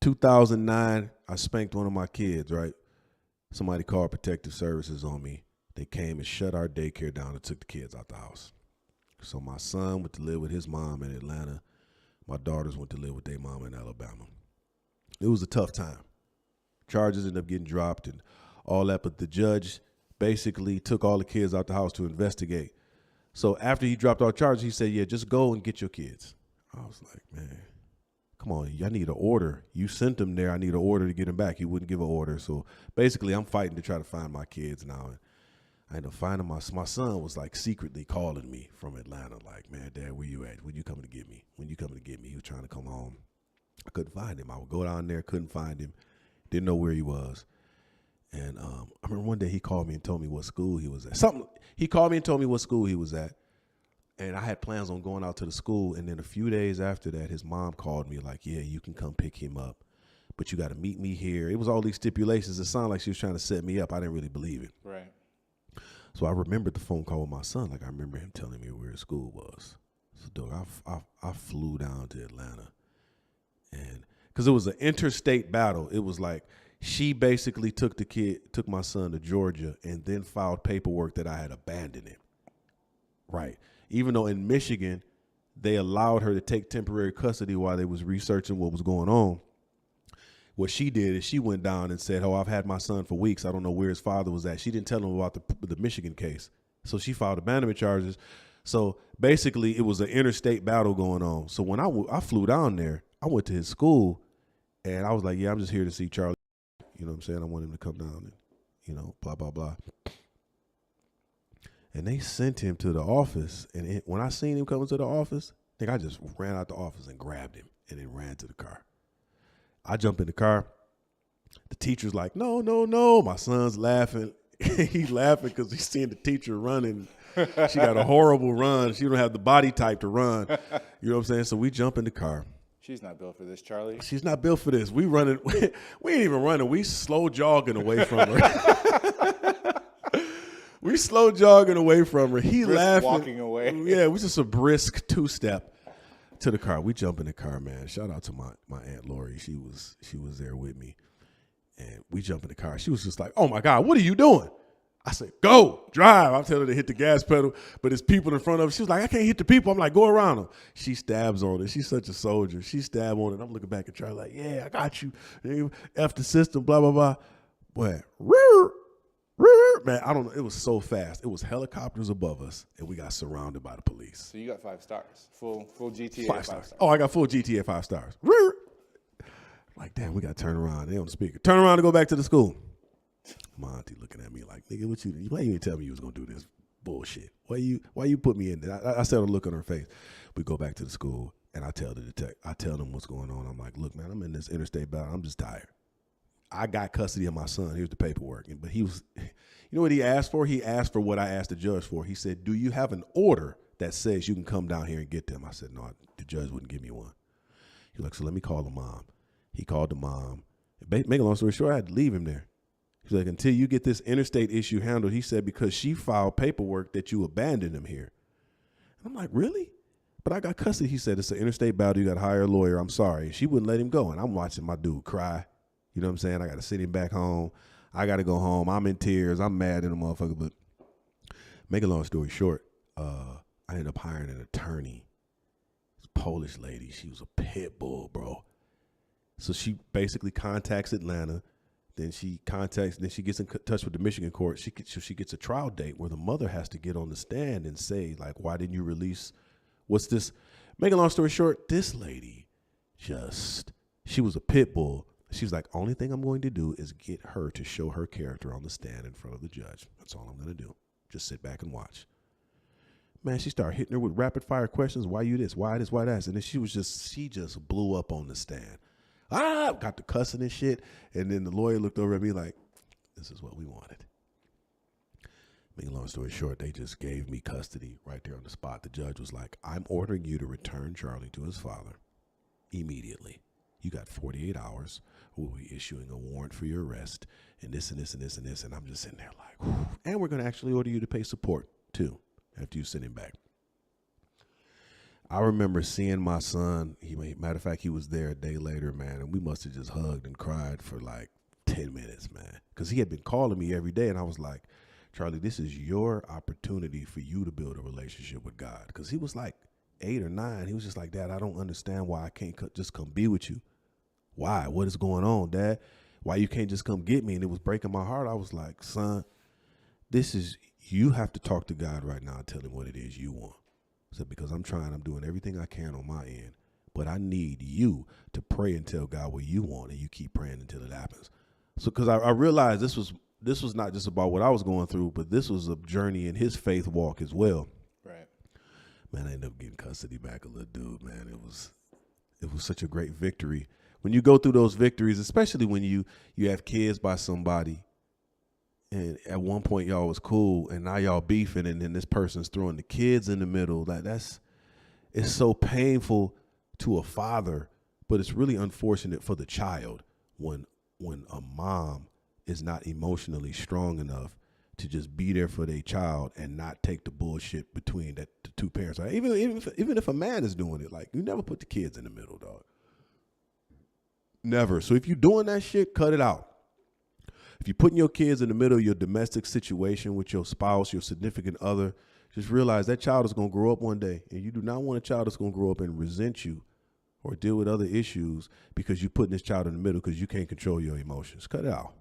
2009, I spanked one of my kids, right? Somebody called protective services on me. They came and shut our daycare down and took the kids out the house. So my son went to live with his mom in Atlanta. My daughters went to live with their mom in Alabama. It was a tough time. Charges ended up getting dropped and all that, but the judge basically took all the kids out the house to investigate. So after he dropped all charges, he said, yeah, just go and get your kids. I was like, man, come on, I need an order. You sent them there. I need an order to get them back. He wouldn't give an order. So basically, I'm fighting to try to find my kids now. And I ended up finding my son was like secretly calling me from Atlanta, like, man, Dad, where you at? When you coming to get me? When you coming to get me? He was trying to come home. I couldn't find him. I would go down there, couldn't find him, didn't know where he was. And I remember one day he called me and told me what school he was at. He called me and told me what school he was at. And I had plans on going out to the school. And then a few days after that, his mom called me like, yeah, you can come pick him up, but you got to meet me here. It was all these stipulations. It sounded like she was trying to set me up. I didn't really believe it. Right. So I remembered the phone call with my son. Like I remember him telling me where his school was. So dog, I flew down to Atlanta. And because it was an interstate battle, it was like she basically took my son to Georgia and then filed paperwork that I had abandoned him. Right. Even though in Michigan, they allowed her to take temporary custody while they was researching what was going on. What she did is she went down and said, oh, I've had my son for weeks. I don't know where his father was at. She didn't tell him about the Michigan case. So she filed abandonment charges. So basically, it was an interstate battle going on. So when I flew down there, I went to his school, and I was like, yeah, I'm just here to see Charlie. You know what I'm saying? I want him to come down and, you know, blah, blah, blah. And they sent him to the office. And when I seen him coming to the office, I think I just ran out the office and grabbed him and then ran to the car. I jump in the car. The teacher's like, no, no, no. My son's laughing. He's laughing because he's seeing the teacher running. She got a horrible run. She don't have the body type to run. You know what I'm saying? So we jump in the car. She's not built for this, Charlie. She's not built for this. We running. We ain't even running. We slow jogging away from her. We slow jogging away from her. He Brisk laughing. walking away. Yeah, it was just a brisk two-step to the car. We jump in the car, man. Shout out to my Aunt Lori. She was there with me. And we jump in the car. She was just like, oh, my God, what are you doing? I said, go, drive. I'm telling her to hit the gas pedal, but there's people in front of her. She was like, I can't hit the people. I'm like, go around them. She stabs on it. She's such a soldier. She stabbed on it. I'm looking back at Charlie like, yeah, I got you. F the system, blah, blah, blah. Boy, man, I don't know. It was so fast. It was helicopters above us, and we got surrounded by the police. So you got 5 stars, full GTA 5 stars. Oh, I got full GTA 5 stars. Like, damn, we got to turn around. They on the speaker. Turn around and go back to the school. My auntie looking at me like, nigga, why you didn't tell me you was going to do this bullshit? Why you put me in there? I saw the look on her face. We go back to the school, and I tell them what's going on. I'm like, look, man, I'm in this interstate battle. I'm just tired. I got custody of my son. Here's the paperwork. But he was, you know what he asked for? He asked for what I asked the judge for. He said, do you have an order that says you can come down here and get them? I said, no, the judge wouldn't give me one. He was like, so let me call the mom. He called the mom. Make a long story short, I had to leave him there. He's like, until you get this interstate issue handled, he said, because she filed paperwork that you abandoned him here. And I'm like, really? But I got custody. He said, it's an interstate battle. You got to hire a lawyer. I'm sorry. She wouldn't let him go. And I'm watching my dude cry. You know what I'm saying? I got to send him back home. I got to go home. I'm in tears. I'm mad at the motherfucker. But make a long story short, I ended up hiring an attorney. This Polish lady. She was a pit bull, bro. So she basically contacts Atlanta. Then she gets in touch with the Michigan court. She gets a trial date where the mother has to get on the stand and say, like, why didn't you release? What's this? Make a long story short, this lady she was a pit bull. She was like, only thing I'm going to do is get her to show her character on the stand in front of the judge. That's all I'm going to do. Just sit back and watch. Man, she started hitting her with rapid fire questions. Why you this? Why this? Why that? And then she just blew up on the stand. Got the cussing and shit. And then the lawyer looked over at me like, this is what we wanted. Make a long story short, they just gave me custody right there on the spot. The judge was like, I'm ordering you to return Charlie to his father immediately. You got 48 hours. We'll be issuing a warrant for your arrest and this and this and this and this. And I'm just sitting there like, whew. And we're going to actually order you to pay support too after you send him back. I remember seeing my son. Matter of fact, he was there a day later, man, and we must have just hugged and cried for like 10 minutes, man, because he had been calling me every day, and I was like, Charlie, this is your opportunity for you to build a relationship with God, because he was like 8 or 9. He was just like, Dad, I don't understand why I can't just come be with you. Why? What is going on, Dad? Why you can't just come get me? And it was breaking my heart. I was like, son, you have to talk to God right now and tell him what it is you want. I said, because I'm doing everything I can on my end, but I need you to pray and tell God what you want, and you keep praying until it happens. So, because I realized this was not just about what I was going through, but this was a journey in his faith walk as well. Right. Man, I ended up getting custody back, a little dude, man. It was such a great victory. When you go through those victories, especially when you have kids by somebody, and at one point y'all was cool, and now y'all beefing, and then this person's throwing the kids in the middle. It's so painful to a father, but it's really unfortunate for the child when a mom is not emotionally strong enough to just be there for their child and not take the bullshit between the two parents. Even if a man is doing it, like, you never put the kids in the middle, dog. Never. So if you're doing that shit, cut it out. If you're putting your kids in the middle of your domestic situation with your spouse, your significant other, just realize that child is going to grow up one day, and you do not want a child that's going to grow up and resent you or deal with other issues because you're putting this child in the middle because you can't control your emotions. Cut it out.